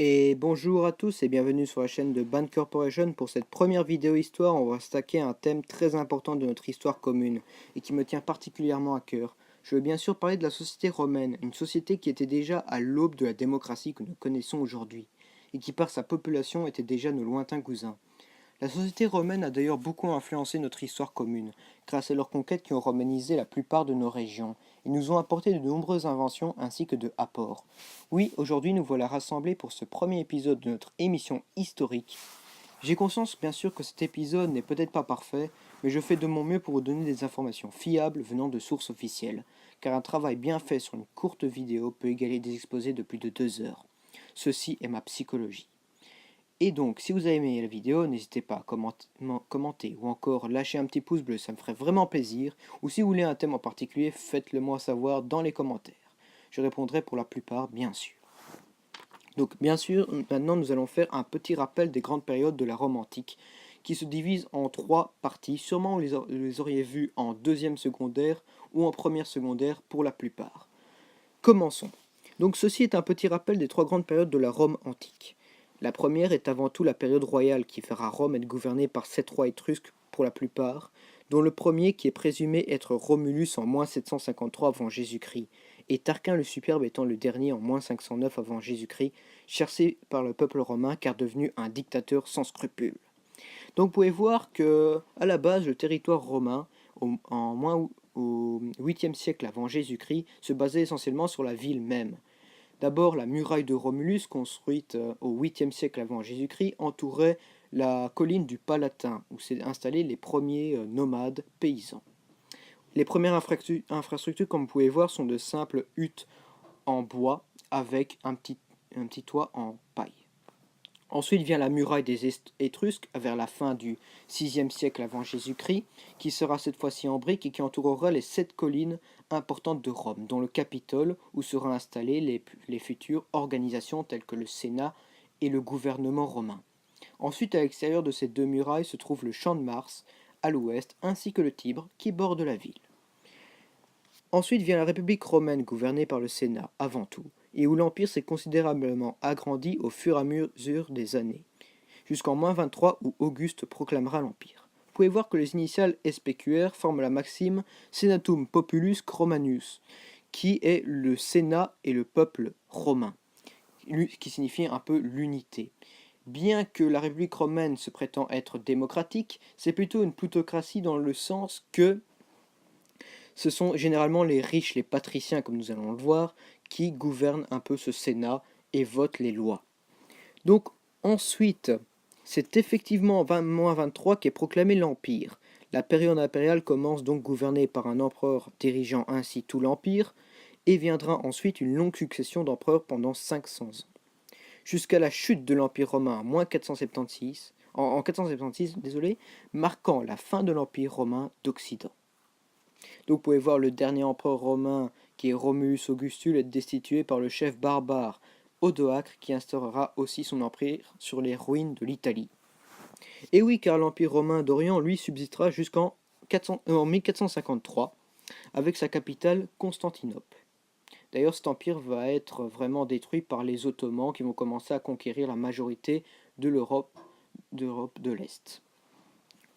Et bonjour à tous et bienvenue sur la chaîne de Band Corporation. Pour cette première vidéo histoire, on va stacker un thème très important de notre histoire commune et qui me tient particulièrement à cœur. Je veux bien sûr parler de la société romaine, une société qui était déjà à l'aube de la démocratie que nous connaissons aujourd'hui et qui par sa population était déjà nos lointains cousins. La société romaine a d'ailleurs beaucoup influencé notre histoire commune, grâce à leurs conquêtes qui ont romanisé la plupart de nos régions, et nous ont apporté de nombreuses inventions ainsi que de apports. Oui, aujourd'hui nous voilà rassemblés pour ce premier épisode de notre émission historique. J'ai conscience bien sûr que cet épisode n'est peut-être pas parfait, mais je fais de mon mieux pour vous donner des informations fiables venant de sources officielles, car un travail bien fait sur une courte vidéo peut égaler des exposés de plus de 2 heures. Ceci est ma psychologie. Et donc, si vous avez aimé la vidéo, n'hésitez pas à commenter ou encore lâcher un petit pouce bleu, ça me ferait vraiment plaisir. Ou si vous voulez un thème en particulier, faites-le moi savoir dans les commentaires. Je répondrai pour la plupart, bien sûr. Donc, bien sûr, maintenant nous allons faire un petit rappel des grandes périodes de la Rome antique, qui se divisent en 3 parties. Sûrement vous les auriez vues en deuxième secondaire ou en première secondaire pour la plupart. Commençons. Donc ceci est un petit rappel des 3 grandes périodes de la Rome antique. La première est avant tout la période royale qui fera Rome être gouvernée par 7 rois étrusques pour la plupart, dont le premier qui est présumé être Romulus en moins 753 avant Jésus-Christ, et Tarquin le Superbe étant le dernier en moins 509 avant Jésus-Christ, cherché par le peuple romain car devenu un dictateur sans scrupules. Donc vous pouvez voir que à la base le territoire romain, au 8e siècle avant Jésus-Christ, se basait essentiellement sur la ville même. D'abord, la muraille de Romulus, construite au 8e siècle avant Jésus-Christ, entourait la colline du Palatin, où s'est installés les premiers nomades paysans. Les premières infrastructures, comme vous pouvez voir, sont de simples huttes en bois avec un petit toit en paille. Ensuite vient la muraille des Étrusques vers la fin du 6e siècle avant Jésus-Christ, qui sera cette fois-ci en briques et qui entourera les 7 collines importantes de Rome, dont le Capitole, où seront installées les futures organisations telles que le Sénat et le gouvernement romain. Ensuite, à l'extérieur de ces 2 murailles se trouve le Champ de Mars, à l'ouest, ainsi que le Tibre, qui borde la ville. Ensuite vient la République romaine gouvernée par le Sénat, avant tout, et où l'Empire s'est considérablement agrandi au fur et à mesure des années, jusqu'en moins 23 où Auguste proclamera l'Empire. Vous pouvez voir que les initiales SPQR forment la maxime Senatum Populus Romanus, qui est le Sénat et le peuple romain, qui signifie un peu l'unité. Bien que la République romaine se prétend être démocratique, c'est plutôt une plutocratie dans le sens que ce sont généralement les riches, les patriciens, comme nous allons le voir, qui gouvernent un peu ce Sénat et votent les lois. Donc ensuite, c'est effectivement en moins 23 qu'est proclamé l'Empire. La période impériale commence donc gouvernée par un empereur dirigeant ainsi tout l'Empire, et viendra ensuite une longue succession d'empereurs pendant 500 ans. Jusqu'à la chute de l'Empire romain en moins 476, en 476, marquant la fin de l'Empire romain d'Occident. Donc vous pouvez voir le dernier empereur romain qui est Romulus Augustule être destitué par le chef barbare Odoacre qui instaurera aussi son empire sur les ruines de l'Italie. Et oui, car l'empire romain d'Orient lui subsistera jusqu'en 1453 avec sa capitale Constantinople. D'ailleurs cet empire va être vraiment détruit par les Ottomans qui vont commencer à conquérir la majorité de l'Europe de l'Est.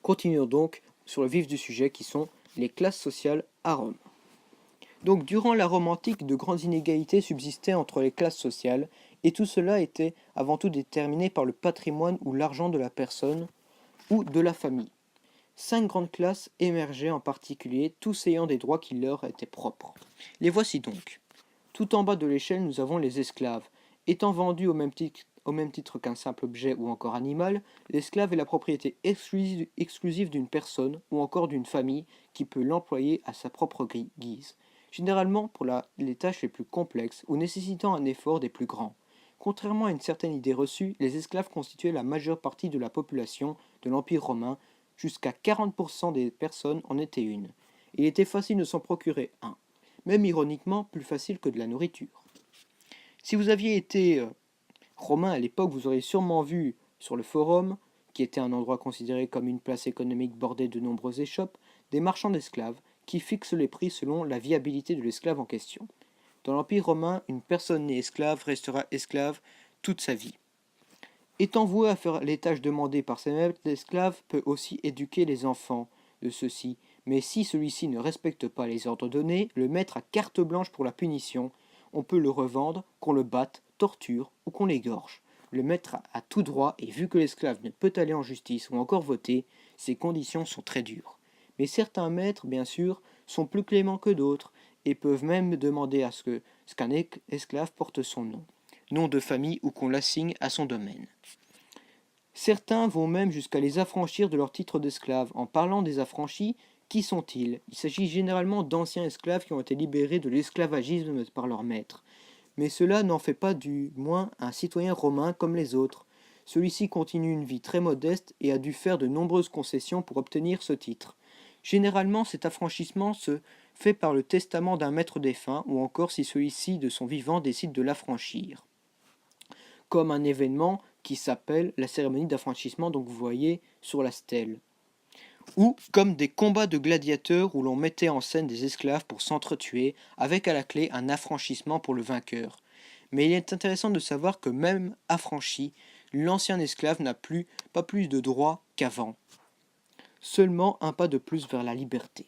Continuons donc sur le vif du sujet qui sont les classes sociales à Rome. Donc durant la Rome antique, de grandes inégalités subsistaient entre les classes sociales, et tout cela était avant tout déterminé par le patrimoine ou l'argent de la personne ou de la famille. 5 grandes classes émergeaient en particulier, tous ayant des droits qui leur étaient propres. Les voici donc. Tout en bas de l'échelle, nous avons les esclaves. Étant vendus au même titre qu'un simple objet ou encore animal, l'esclave est la propriété exclusive d'une personne ou encore d'une famille qui peut l'employer à sa propre guise, généralement pour les tâches les plus complexes ou nécessitant un effort des plus grands. Contrairement à une certaine idée reçue, les esclaves constituaient la majeure partie de la population de l'Empire romain, jusqu'à 40% des personnes en étaient une. Il était facile de s'en procurer un, même ironiquement plus facile que de la nourriture. Si vous aviez été romain à l'époque, vous auriez sûrement vu sur le forum, qui était un endroit considéré comme une place économique bordée de nombreuses échoppes, des marchands d'esclaves qui fixent les prix selon la viabilité de l'esclave en question. Dans l'Empire romain, une personne née esclave restera esclave toute sa vie. Étant voué à faire les tâches demandées par ses maîtres, l'esclave peut aussi éduquer les enfants de ceux-ci, mais si celui-ci ne respecte pas les ordres donnés, le maître a carte blanche pour la punition. On peut le revendre, qu'on le batte, torture ou qu'on l'égorge. Le maître a tout droit et vu que l'esclave ne peut aller en justice ou encore voter, ses conditions sont très dures. Mais certains maîtres, bien sûr, sont plus cléments que d'autres et peuvent même demander à ce qu'un esclave porte son nom de famille ou qu'on l'assigne à son domaine. Certains vont même jusqu'à les affranchir de leur titre d'esclave. En parlant des affranchis, qui sont-ils? Il s'agit généralement d'anciens esclaves qui ont été libérés de l'esclavagisme par leur maître. Mais cela n'en fait pas du moins un citoyen romain comme les autres. Celui-ci continue une vie très modeste et a dû faire de nombreuses concessions pour obtenir ce titre. Généralement, cet affranchissement se fait par le testament d'un maître défunt ou encore si celui-ci de son vivant décide de l'affranchir. Comme un événement qui s'appelle la cérémonie d'affranchissement, donc vous voyez sur la stèle. Ou comme des combats de gladiateurs où l'on mettait en scène des esclaves pour s'entretuer, avec à la clé un affranchissement pour le vainqueur. Mais il est intéressant de savoir que même affranchi, l'ancien esclave n'a pas plus de droits qu'avant. Seulement un pas de plus vers la liberté.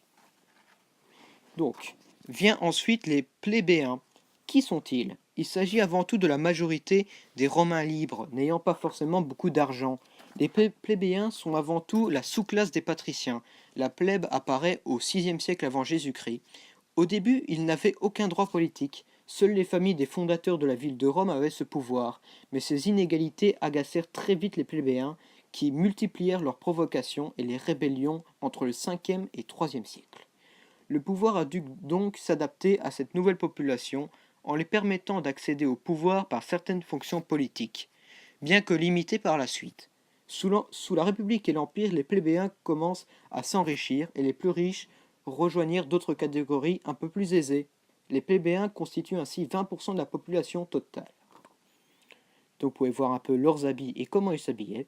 Donc, vient ensuite les plébéiens. Qui sont-ils? Il s'agit avant tout de la majorité des Romains libres, n'ayant pas forcément beaucoup d'argent. Les plébéiens sont avant tout la sous-classe des patriciens. La plèbe apparaît au VIe siècle avant Jésus-Christ. Au début, ils n'avaient aucun droit politique. Seules les familles des fondateurs de la ville de Rome avaient ce pouvoir, mais ces inégalités agacèrent très vite les plébéiens, qui multiplièrent leurs provocations et les rébellions entre le 5e et 3e siècle. Le pouvoir a dû donc s'adapter à cette nouvelle population en les permettant d'accéder au pouvoir par certaines fonctions politiques, bien que limitées par la suite. Sous la République et l'Empire, les plébéiens commencent à s'enrichir et les plus riches rejoignirent d'autres catégories un peu plus aisées. Les plébéiens constituent ainsi 20% de la population totale. Donc vous pouvez voir un peu leurs habits et comment ils s'habillaient.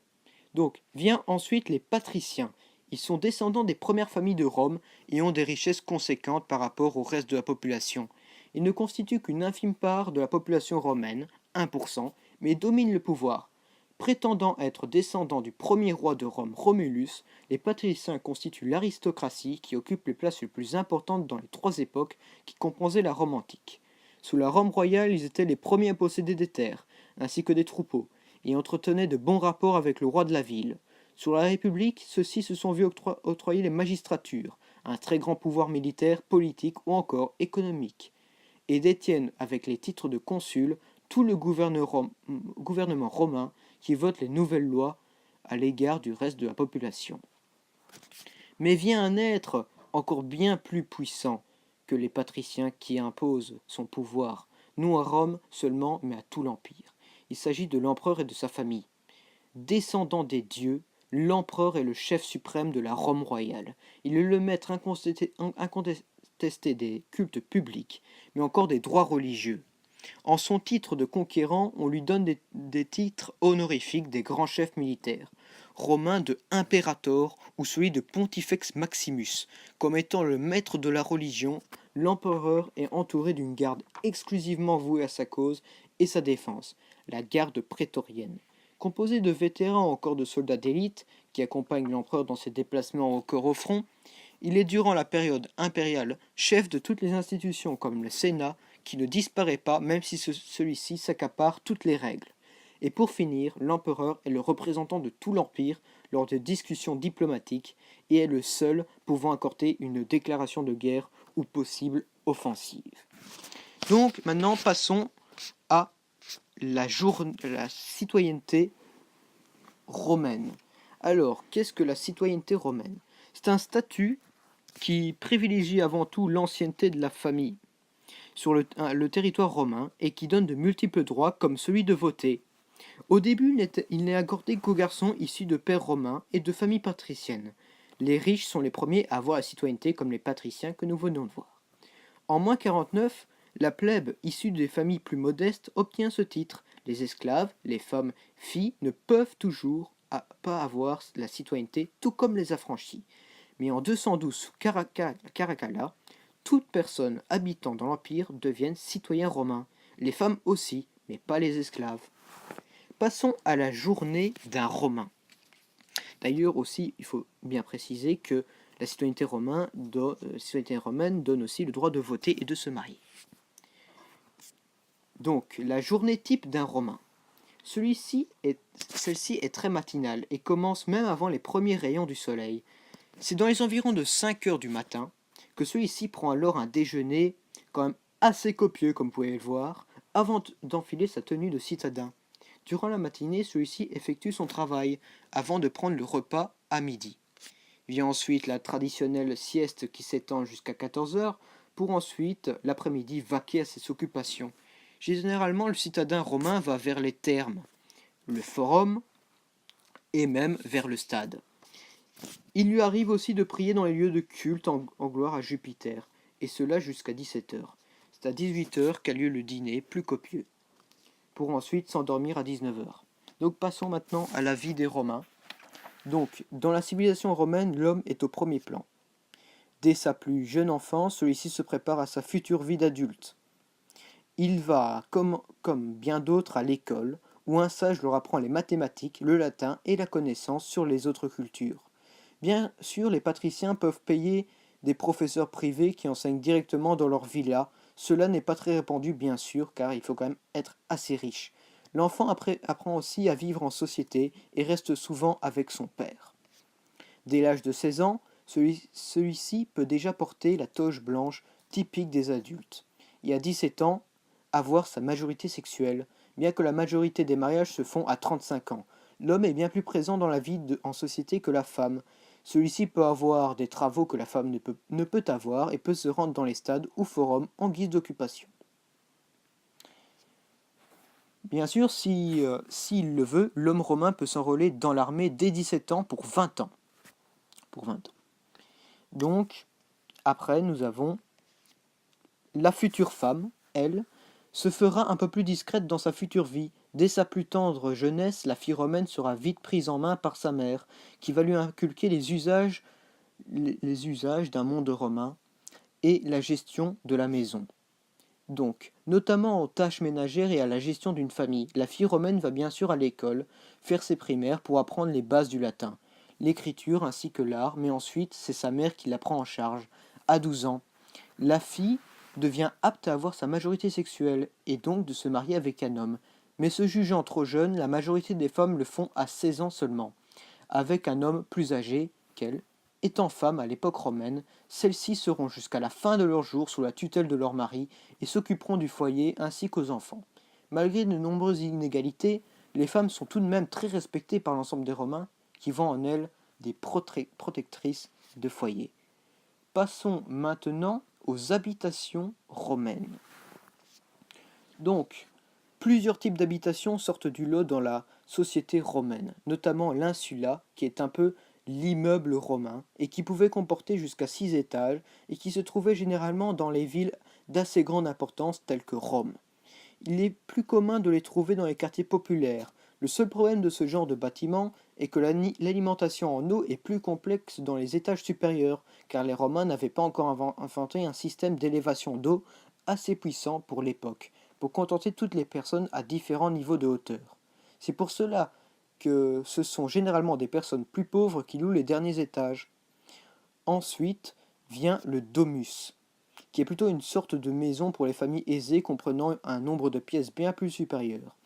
Donc vient ensuite les patriciens. Ils sont descendants des premières familles de Rome et ont des richesses conséquentes par rapport au reste de la population. Ils ne constituent qu'une infime part de la population romaine, 1%, mais dominent le pouvoir. Prétendant être descendants du premier roi de Rome, Romulus, les patriciens constituent l'aristocratie qui occupe les places les plus importantes dans les trois époques qui composaient la Rome antique. Sous la Rome royale, ils étaient les premiers à posséder des terres, ainsi que des troupeaux, et entretenaient de bons rapports avec le roi de la ville. Sous la République, ceux-ci se sont vus octroyer les magistratures, un très grand pouvoir militaire, politique ou encore économique, et détiennent avec les titres de consul tout le gouvernement romain qui vote les nouvelles lois à l'égard du reste de la population. Mais vient un être encore bien plus puissant que les patriciens qui imposent son pouvoir, non à Rome seulement, mais à tout l'Empire. Il s'agit de l'empereur et de sa famille. Descendant des dieux, l'empereur est le chef suprême de la Rome royale. Il est le maître incontesté des cultes publics, mais encore des droits religieux. En son titre de conquérant, on lui donne des titres honorifiques des grands chefs militaires, romains de imperator ou celui de pontifex maximus. Comme étant le maître de la religion, l'empereur est entouré d'une garde exclusivement vouée à sa cause et sa défense, la garde prétorienne. Composée de vétérans ou encore de soldats d'élite qui accompagnent l'empereur dans ses déplacements au corps au front, il est durant la période impériale chef de toutes les institutions comme le Sénat, qui ne disparaît pas même si celui-ci s'accapare toutes les règles. Et pour finir, l'empereur est le représentant de tout l'Empire lors de discussions diplomatiques et est le seul pouvant accorder une déclaration de guerre ou possible offensive. Donc maintenant passons à la citoyenneté romaine. Alors, qu'est-ce que la citoyenneté romaine? C'est un statut qui privilégie avant tout l'ancienneté de la famille sur le territoire romain et qui donne de multiples droits comme celui de voter. Au début, il n'est accordé qu'aux garçons issus de pères romains et de familles patriciennes. Les riches sont les premiers à avoir la citoyenneté comme les patriciens que nous venons de voir. En moins 49, la plèbe issue des familles plus modestes obtient ce titre. Les esclaves, les femmes, filles ne peuvent toujours pas avoir la citoyenneté, tout comme les affranchis. Mais en 212 sous Caracalla, toute personne habitant dans l'Empire deviennent citoyens romains. Les femmes aussi, mais pas les esclaves. Passons à la journée d'un Romain. D'ailleurs aussi, il faut bien préciser que la citoyenneté romaine donne aussi le droit de voter et de se marier. Donc, la journée type d'un Romain. Celle-ci est très matinale et commence même avant les premiers rayons du soleil. C'est dans les environs de 5 heures du matin que celui-ci prend alors un déjeuner quand même assez copieux, comme vous pouvez le voir, avant d'enfiler sa tenue de citadin. Durant la matinée, celui-ci effectue son travail avant de prendre le repas à midi. Vient ensuite la traditionnelle sieste qui s'étend jusqu'à 14 heures pour ensuite, l'après-midi, vaquer à ses occupations. Généralement, le citadin romain va vers les thermes, le forum et même vers le stade. Il lui arrive aussi de prier dans les lieux de culte en gloire à Jupiter, et cela jusqu'à 17 heures. C'est à 18 heures qu'a lieu le dîner plus copieux, pour ensuite s'endormir à 19 heures. Donc passons maintenant à la vie des Romains. Donc, dans la civilisation romaine, l'homme est au premier plan. Dès sa plus jeune enfance, celui-ci se prépare à sa future vie d'adulte. Il va, comme bien d'autres, à l'école, où un sage leur apprend les mathématiques, le latin et la connaissance sur les autres cultures. Bien sûr, les patriciens peuvent payer des professeurs privés qui enseignent directement dans leur villa. Cela n'est pas très répandu, bien sûr, car il faut quand même être assez riche. L'enfant apprend aussi à vivre en société et reste souvent avec son père. Dès l'âge de 16 ans, celui-ci peut déjà porter la toge blanche typique des adultes. Et à 17 ans, avoir sa majorité sexuelle, bien que la majorité des mariages se font à 35 ans. L'homme est bien plus présent dans la vie en société que la femme. Celui-ci peut avoir des travaux que la femme ne peut avoir et peut se rendre dans les stades ou forums en guise d'occupation. Bien sûr, s'il le veut, l'homme romain peut s'enrôler dans l'armée dès 17 ans pour 20 ans. Donc, après, nous avons la future femme, elle, se fera un peu plus discrète dans sa future vie. Dès sa plus tendre jeunesse, la fille romaine sera vite prise en main par sa mère, qui va lui inculquer les usages d'un monde romain et la gestion de la maison. Donc, notamment aux tâches ménagères et à la gestion d'une famille, la fille romaine va bien sûr à l'école, faire ses primaires pour apprendre les bases du latin, l'écriture ainsi que l'art, mais ensuite c'est sa mère qui la prend en charge. À 12 ans, la fille devient apte à avoir sa majorité sexuelle et donc de se marier avec un homme. Mais se jugeant trop jeune, la majorité des femmes le font à 16 ans seulement, avec un homme plus âgé qu'elles. Étant femmes à l'époque romaine, celles-ci seront jusqu'à la fin de leurs jours sous la tutelle de leur mari et s'occuperont du foyer ainsi qu'aux enfants. Malgré de nombreuses inégalités, les femmes sont tout de même très respectées par l'ensemble des Romains, qui voient en elles des protectrices de foyer. Passons maintenant aux habitations romaines. Donc, plusieurs types d'habitations sortent du lot dans la société romaine, notamment l'insula, qui est un peu l'immeuble romain, et qui pouvait comporter jusqu'à 6 étages, et qui se trouvait généralement dans les villes d'assez grande importance telles que Rome. Il est plus commun de les trouver dans les quartiers populaires. Le seul problème de ce genre de bâtiment est que l'alimentation en eau est plus complexe dans les étages supérieurs, car les Romains n'avaient pas encore inventé un système d'élévation d'eau assez puissant pour l'époque, pour contenter toutes les personnes à différents niveaux de hauteur. C'est pour cela que ce sont généralement des personnes plus pauvres qui louent les derniers étages. Ensuite vient le domus, qui est plutôt une sorte de maison pour les familles aisées comprenant un nombre de pièces bien plus supérieur.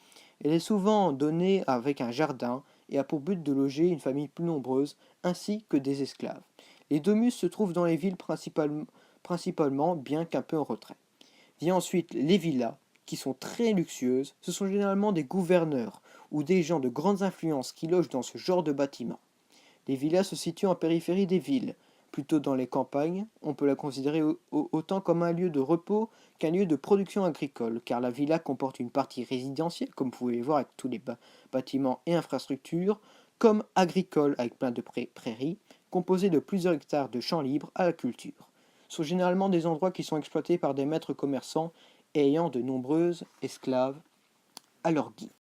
Elle est souvent donnée avec un jardin et a pour but de loger une famille plus nombreuse ainsi que des esclaves. Les domus se trouvent dans les villes principalement, bien qu'un peu en retrait. Vient ensuite les villas, qui sont très luxueuses. Ce sont généralement des gouverneurs ou des gens de grandes influences qui logent dans ce genre de bâtiments. Les villas se situent en périphérie des villes, plutôt dans les campagnes. On peut la considérer autant comme un lieu de repos qu'un lieu de production agricole, car la villa comporte une partie résidentielle, comme vous pouvez le voir avec tous les bâtiments et infrastructures, comme agricole avec plein de prairies, composées de plusieurs hectares de champs libres à la culture. Ce sont généralement des endroits qui sont exploités par des maîtres commerçants et ayant de nombreuses esclaves à leur guide.